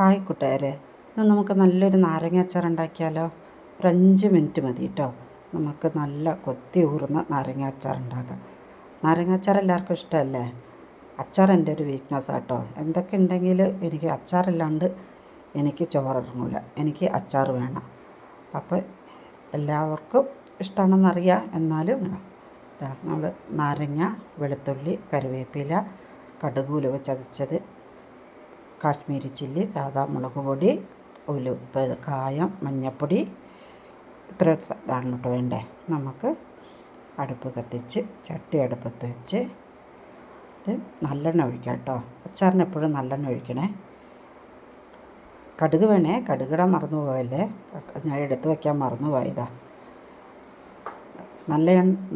Hi കൂട്ടുകാരെ, ഇന്ന് നമുക്ക് നല്ലൊരു നാരങ്ങ അച്ചാർ ഉണ്ടാക്കിയാലോ? ഒരു 5 മിനിറ്റ് മതി കേട്ടോ. നമുക്ക് നല്ല കൊത്തി ഊറുന്ന നാരങ്ങ അച്ചാർ ഉണ്ടാക്കാം. നാരങ്ങ അച്ചാർ എല്ലാവർക്കും ഇഷ്ടമല്ലേ? അച്ചാർ എൻ്റെ ഒരു വീക്ക്നെസ് ആട്ടോ. എന്തൊക്കെ ഉണ്ടെങ്കിൽ എനിക്ക് അച്ചാറില്ലാണ്ട് എനിക്ക് ചോറിറങ്ങില്ല, എനിക്ക് അച്ചാർ വേണം. അപ്പോൾ എല്ലാവർക്കും ഇഷ്ടമാണെന്നറിയാം, എന്നാലും നമ്മൾ നാരങ്ങ, വെളുത്തുള്ളി, കറിവേപ്പില, കടുക്, ഉലുവ ചതച്ചത്, കാശ്മീരി ചില്ലി, സാദാ മുളക് പൊടി, ഉലുപ്പ്, കായം, മഞ്ഞൾപ്പൊടി, ഇത്ര ഇതാണ് കേട്ടോ വേണ്ടേ. നമുക്ക് അടുപ്പ് കത്തിച്ച് ചട്ടി അടുപ്പത്ത് വെച്ച് ഇത് നല്ലെണ്ണ ഒഴിക്കാം കേട്ടോ. അച്ചാറിന് എപ്പോഴും നല്ലെണ്ണ ഒഴിക്കണേ. കടുക് വേണേ, കടുകിടാൻ മറന്നു പോയല്ലേ, ഞാൻ എടുത്ത് വയ്ക്കാൻ മറന്നു പോയതാ.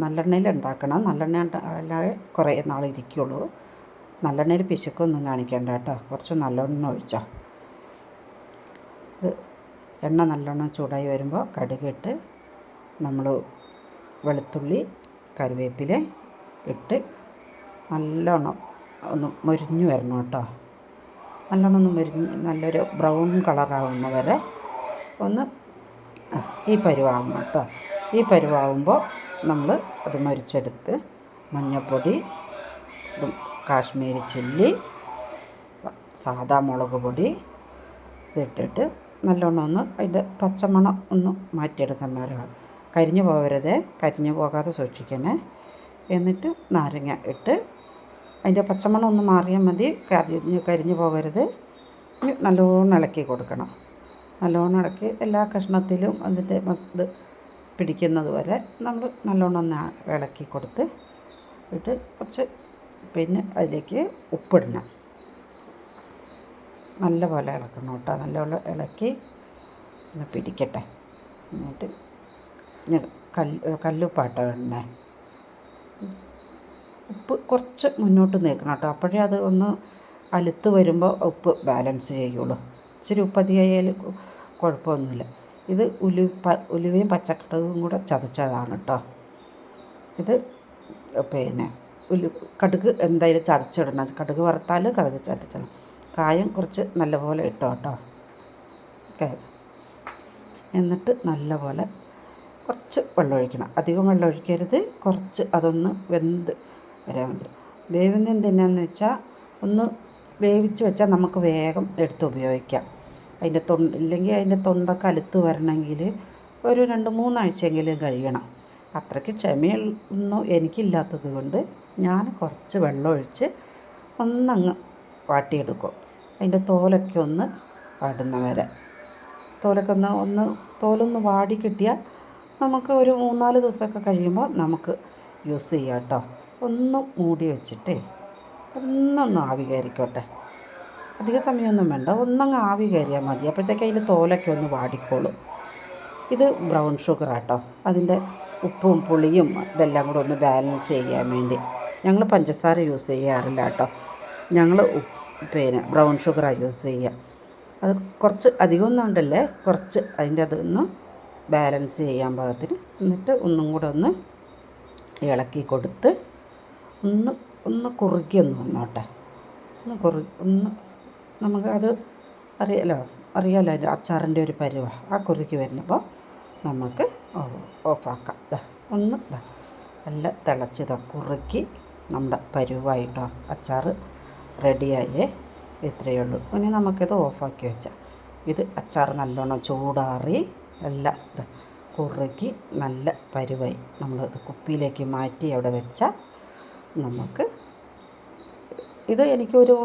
നല്ലെണ്ണയിൽ ഉണ്ടാക്കണം. നല്ലെണ്ണ അല്ലാതെ കുറേ നാൾ ഇരിക്കുള്ളൂ. നല്ലെണ്ണയിൽ പിശുക്കൊന്നും കാണിക്കേണ്ട കേട്ടോ. കുറച്ച് നല്ലെണ്ണ ഒഴിച്ചോ. എണ്ണ നല്ലോണം ചൂടായി വരുമ്പോൾ കടുകിട്ട് നമ്മൾ വെളുത്തുള്ളി, കറിവേപ്പില ഇട്ട് നല്ലോണം ഒന്ന് മൊരിഞ്ഞ് വരണം കേട്ടോ. നല്ലോണം ഒന്ന് മൊരിഞ്ഞ് നല്ലൊരു ബ്രൗൺ കളറാവുന്ന വരെ ഒന്ന് ഈ പരുവാകണം കേട്ടോ. ഈ പരുവാകുമ്പോൾ നമ്മൾ അത് മൊരിച്ചെടുത്ത് മഞ്ഞൾപ്പൊടി, കാശ്മീരി ചില്ലി, സാദാ മുളക് പൊടി ഇതിട്ടിട്ട് നല്ലോണം ഒന്ന് അതിൻ്റെ പച്ചമണം ഒന്ന് മാറ്റിയെടുക്കുന്നവരാണ്. കരിഞ്ഞു പോകരുതേ, കരിഞ്ഞു പോകാതെ സൂക്ഷിക്കണേ. എന്നിട്ട് നാരങ്ങ ഇട്ട് അതിൻ്റെ പച്ചമണം ഒന്ന് മാറിയാൽ മതി, കരിഞ്ഞു പോകരുത്. നല്ലോണം ഇളക്കി കൊടുക്കണം. നല്ലോണം ഇളക്കി എല്ലാ കഷ്ണത്തിലും അതിൻ്റെ ഇത് പിടിക്കുന്നത് വരെ നമ്മൾ നല്ലോണം ഒന്ന് ഇളക്കി കൊടുത്ത് ഇട്ട് കുറച്ച് പിന്നെ അതിലേക്ക് ഉപ്പിടണം. നല്ലപോലെ ഇളക്കണം കേട്ടോ. നല്ലപോലെ ഇളക്കി ഒന്ന് പിടിക്കട്ടെ. എന്നിട്ട് കല്ലുപ്പാട്ടോ ഇടണേ. ഉപ്പ് കുറച്ച് മുന്നോട്ട് നീക്കണം കേട്ടോ. അപ്പോഴേ അത് ഒന്ന് അലുത്ത് വരുമ്പോൾ ഉപ്പ് ബാലൻസ് ചെയ്യുള്ളൂ. ഇച്ചിരി ഉപ്പ് അധികമായാൽ കുഴപ്പമൊന്നുമില്ല. ഇത് ഉലുവയും പച്ചക്കടുകും കൂടെ ചതച്ചതാണ് കേട്ടോ. ഇത് പിന്നെ കടുക് എന്തായാലും ചതച്ചിടണം. കടുക് വറുത്താൽ കടുക് ചതച്ചണം. കായം കുറച്ച് നല്ലപോലെ ഇട്ടോ കേട്ടോ. എന്നിട്ട് നല്ലപോലെ കുറച്ച് വെള്ളം ഒഴിക്കണം. അധികം വെള്ളം ഒഴിക്കരുത്. കുറച്ച് അതൊന്ന് വെന്ത് വരാൻ വേണ്ടി. വേവുന്ന എന്തിനാന്ന് വെച്ചാൽ ഒന്ന് വേവിച്ച് വെച്ചാൽ നമുക്ക് വേഗം എടുത്ത് ഉപയോഗിക്കാം. അതിൻ്റെ ഇല്ലെങ്കിൽ അതിൻ്റെ തൊണ്ടൊക്കെ അലുത്ത് വരണമെങ്കിൽ ഒരു 2-3 ആഴ്ചയെങ്കിലും കഴിയണം. അത്രയ്ക്ക് ക്ഷമയൊന്നും എനിക്കില്ലാത്തത് കൊണ്ട് ഞാൻ കുറച്ച് വെള്ളം ഒഴിച്ച് ഒന്നങ്ങ് വാട്ടിയെടുക്കും. അതിൻ്റെ തോലൊക്കെ ഒന്ന് വാടുന്ന വരെ. തോലൊക്കെ തോലൊന്ന് വാടി കിട്ടിയാൽ നമുക്ക് ഒരു 3-4 ദിവസമൊക്കെ കഴിയുമ്പോൾ നമുക്ക് യൂസ് ചെയ്യാം കേട്ടോ. ഒന്ന് മൂടി വെച്ചിട്ടേ ഒന്നൊന്ന് ആവി കയറിക്കോട്ടെ. അധിക സമയമൊന്നും വേണ്ട, ഒന്നങ്ങ് ആവി കയറിയാൽ മതി. അപ്പോഴത്തേക്ക് അതിൻ്റെ തോലൊക്കെ ഒന്ന് വാടിക്കോളും. ഇത് ബ്രൗൺ ഷുഗറാട്ടോ. അതിൻ്റെ ഉപ്പും പുളിയും ഇതെല്ലാം കൂടെ ഒന്ന് ബാലൻസ് ചെയ്യാൻ വേണ്ടി ഞങ്ങൾ പഞ്ചസാര യൂസ് ചെയ്യാറില്ല കേട്ടോ. ഞങ്ങൾ പിന്നെ ബ്രൗൺ ഷുഗറാണ് യൂസ് ചെയ്യുക. അത് കുറച്ച് അധികമൊന്നും ഉണ്ടല്ലേ, കുറച്ച് അതിൻ്റെ അതൊന്ന് ബാലൻസ് ചെയ്യാൻ പാകത്തിന്. എന്നിട്ട് ഒന്നും കൂടെ ഒന്ന് ഇളക്കി കൊടുത്ത് ഒന്ന് കുറുക്കി ഒന്ന് വന്നോട്ടെ. ഒന്ന് നമുക്കത് അറിയാലോ അതിൻ്റെ അച്ചാറിൻ്റെ ഒരു പരുവ. ആ കുറുക്കി വരുമ്പോൾ നമുക്ക് ഓഫാക്കാം. നല്ല തിളച്ച് കുറുക്കി നമ്മുടെ പരുവായിട്ടോ. അച്ചാർ റെഡിയായേ. ഇത്രയേ ഉള്ളൂ. ഇനി നമുക്കിത് ഓഫാക്കി വെച്ചാൽ ഇത് അച്ചാർ നല്ലോണം ചൂടാറി എല്ലാം കുറുക്കി നല്ല പരുവായി. നമ്മളത് കുപ്പിയിലേക്ക് മാറ്റി അവിടെ വെച്ചാൽ നമുക്ക് ഇത് എനിക്കൊരു